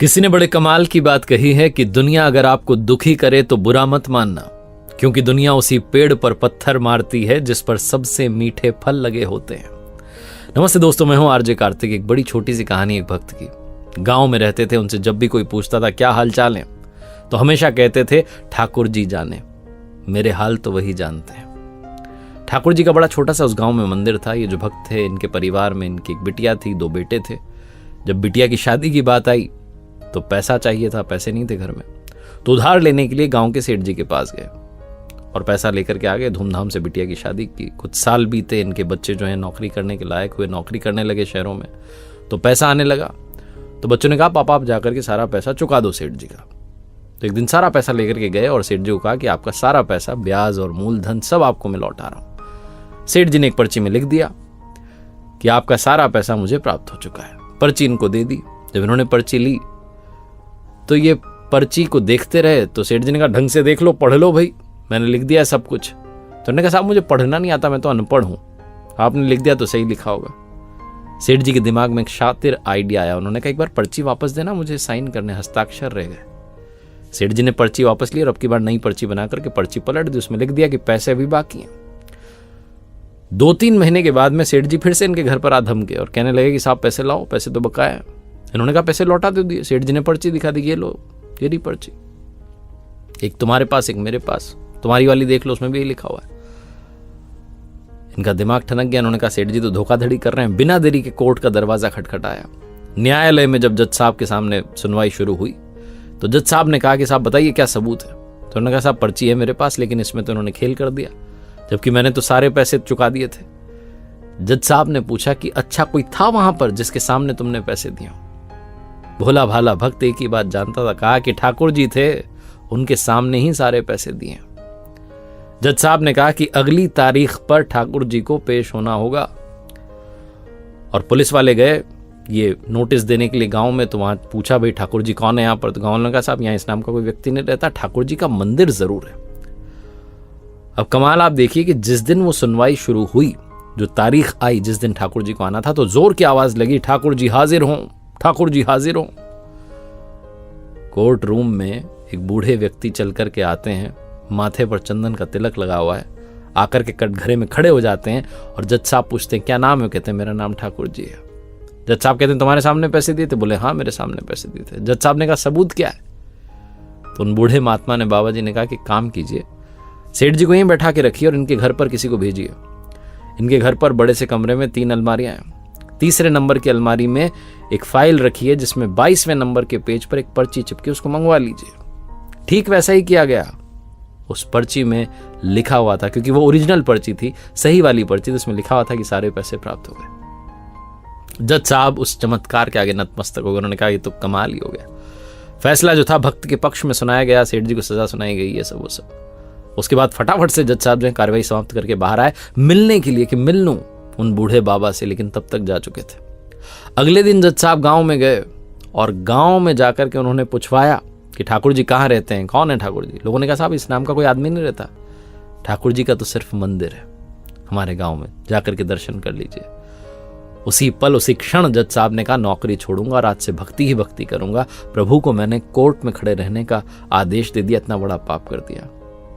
किसी ने बड़े कमाल की बात कही है कि दुनिया अगर आपको दुखी करे तो बुरा मत मानना, क्योंकि दुनिया उसी पेड़ पर पत्थर मारती है जिस पर सबसे मीठे फल लगे होते हैं। नमस्ते दोस्तों, मैं हूं आरजे कार्तिक। एक बड़ी छोटी सी कहानी एक भक्त की। गांव में रहते थे। उनसे जब भी कोई पूछता था क्या हाल चाल है, तो हमेशा कहते थे ठाकुर जी जाने, मेरे हाल तो वही जानते हैं। ठाकुर जी का बड़ा छोटा सा उस गांव में मंदिर था। ये जो भक्त थे, इनके परिवार में इनकी एक बिटिया थी, 2 बेटे थे। जब बिटिया की शादी की बात आई तो पैसा चाहिए था, पैसे नहीं थे घर में, तो उधार लेने के लिए गांव के सेठ जी के पास गए और पैसा लेकर के आ गए। धूमधाम से बिटिया की शादी की। कुछ साल बीते, इनके बच्चे जो हैं नौकरी करने के लायक हुए, नौकरी करने लगे शहरों में, तो पैसा आने लगा। तो बच्चों ने कहा पापा आप जाकर के सारा पैसा चुका दो सेठ जी का। तो एक दिन सारा पैसा लेकर के गए और सेठ जी को कहा कि आपका सारा पैसा, ब्याज और मूलधन सब आपको मैं लौटा रहा हूं। सेठ जी ने एक पर्ची में लिख दिया कि आपका सारा पैसा मुझे प्राप्त हो चुका है। पर्ची इनको दे दी। जब इन्होंने पर्ची ली तो ये पर्ची को देखते रहे। तो सेठ जी ने कहा ढंग से देख लो, पढ़ लो भाई, मैंने लिख दिया सब कुछ। तो उन्होंने कहा साहब मुझे पढ़ना नहीं आता, मैं तो अनपढ़ हूं, आपने लिख दिया तो सही लिखा होगा। सेठ जी के दिमाग में एक शातिर आइडिया आया। उन्होंने कहा एक बार पर्ची वापस देना, मुझे साइन करने, हस्ताक्षर रह गए। सेठ जी ने पर्ची वापस ली और अब की बार नई पर्ची बना करके पर्ची पलट दी। उसमें लिख दिया कि पैसे अभी बाकी हैं। 2-3 महीने के बाद में सेठ जी फिर से इनके घर पर आ धमके और कहने लगे कि साहब पैसे लाओ, पैसे तो बकाया है। इन्होंने कहा पैसे लौटा दो दिए। सेठ जी ने पर्ची दिखा दी, ये लो, ये रही पर्ची, एक तुम्हारे पास एक मेरे पास, तुम्हारी वाली देख लो, उसमें भी यही लिखा हुआ है। इनका दिमाग ठनक गया। उन्होंने कहा सेठ जी तो धोखाधड़ी कर रहे हैं। बिना देरी के कोर्ट का दरवाजा खटखटाया। न्यायालय में जब जज साहब के सामने सुनवाई शुरू हुई तो जज साहब ने कहा कि साहब बताइए क्या सबूत है। तो उन्होंने कहा साहब पर्ची है मेरे पास, लेकिन इसमें तो उन्होंने खेल कर दिया, जबकि मैंने तो सारे पैसे चुका दिए थे। जज साहब ने पूछा कि अच्छा कोई था वहां पर जिसके सामने तुमने पैसे दिए? भोला भाला भक्त एक ही बात जानता था। कहा कि ठाकुर जी थे, उनके सामने ही सारे पैसे दिए। जज साहब ने कहा कि अगली तारीख पर ठाकुर जी को पेश होना होगा। और पुलिस वाले गए ये नोटिस देने के लिए गांव में। तो वहां पूछा भाई ठाकुर जी कौन है यहाँ पर? तो गांव ने कहा साहब यहाँ इस नाम का कोई व्यक्ति नहीं रहता, ठाकुर जी का मंदिर जरूर है। अब कमाल आप देखिए कि जिस दिन वो सुनवाई शुरू हुई, जो तारीख आई जिस दिन ठाकुर जी को आना था, तो जोर की आवाज लगी ठाकुर जी हाजिर हों, ठाकुर जी हाजिर हों। कोर्ट रूम में एक बूढ़े व्यक्ति चल करके आते हैं, माथे पर चंदन का तिलक लगा हुआ है, आकर के कटघरे में खड़े हो जाते हैं और जज साहब पूछते हैं क्या नाम है? कहते हैं मेरा नाम ठाकुर जी है। जज साहब कहते हैं तुम्हारे सामने पैसे दिए थे? बोले हाँ मेरे सामने पैसे दिए थे। जज साहब ने कहा सबूत क्या है? तो उन बूढ़े महात्मा ने, बाबा जी ने कहा कि काम कीजिए, सेठ जी को यहीं बैठा के रखिए और इनके घर पर किसी को भेजिए। इनके घर पर बड़े से कमरे में 3 अलमारियां हैं। तीसरे नंबर की अलमारी में एक फाइल रखी है जिसमें 22वें नंबर के पेज पर एक पर्ची चिपकी, उसको मंगवा लीजिए। ठीक वैसा ही किया गया। उस पर्ची में लिखा हुआ था, क्योंकि वो ओरिजिनल पर्ची थी, सही वाली पर्ची थी, उसमें लिखा हुआ था कि सारे पैसे प्राप्त हो गए। जज साहब उस चमत्कार के आगे नतमस्तक हो गए। उन्होंने कहा ये तो कमाल ही हो गया। फैसला जो था भक्त के पक्ष में सुनाया गया, सेठ जी को सजा सुनाई गई, ये सब वो सब। उसके बाद फटाफट से जज साहब जो है कार्रवाई समाप्त करके बाहर आए मिलने के लिए कि मिल लूं उन बूढ़े बाबा से, लेकिन तब तक जा चुके थे। अगले दिन जज साहब गांव में गए और गांव में जाकर के उन्होंने पूछवाया कि ठाकुर जी कहाँ रहते हैं, कौन है ठाकुर जी? लोगों ने कहा साहब इस नाम का कोई आदमी नहीं रहता, ठाकुर जी का तो सिर्फ मंदिर है हमारे गांव में, जाकर के दर्शन कर लीजिए। उसी पल, उसी क्षण जज साहब ने कहा नौकरी छोड़ूंगा और आज से भक्ति ही भक्ति करूंगा। प्रभु को मैंने कोर्ट में खड़े रहने का आदेश दे दिया, इतना बड़ा पाप कर दिया।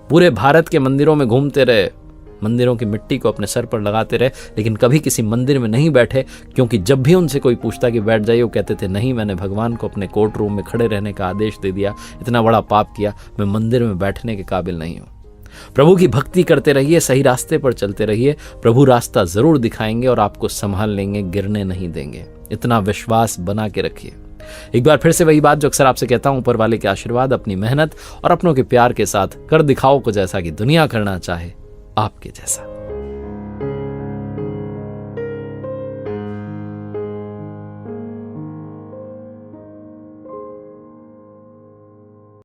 पूरे भारत के मंदिरों में घूमते रहे, मंदिरों की मिट्टी को अपने सर पर लगाते रहे, लेकिन कभी किसी मंदिर में नहीं बैठे, क्योंकि जब भी उनसे कोई पूछता कि बैठ जाइए, वो कहते थे नहीं, मैंने भगवान को अपने कोर्ट रूम में खड़े रहने का आदेश दे दिया, इतना बड़ा पाप किया, मैं मंदिर में बैठने के काबिल नहीं हूं। प्रभु की भक्ति करते रहिए, सही रास्ते पर चलते रहिए, प्रभु रास्ता जरूर दिखाएंगे और आपको संभाल लेंगे, गिरने नहीं देंगे। इतना विश्वास बना के रखिए। एक बार फिर से वही बात जो अक्सर आपसे कहता हूं, ऊपर वाले के आशीर्वाद, अपनी मेहनत और अपनों के प्यार के साथ कर दिखाओ कुछ ऐसा कि दुनिया करना चाहे आपके जैसा।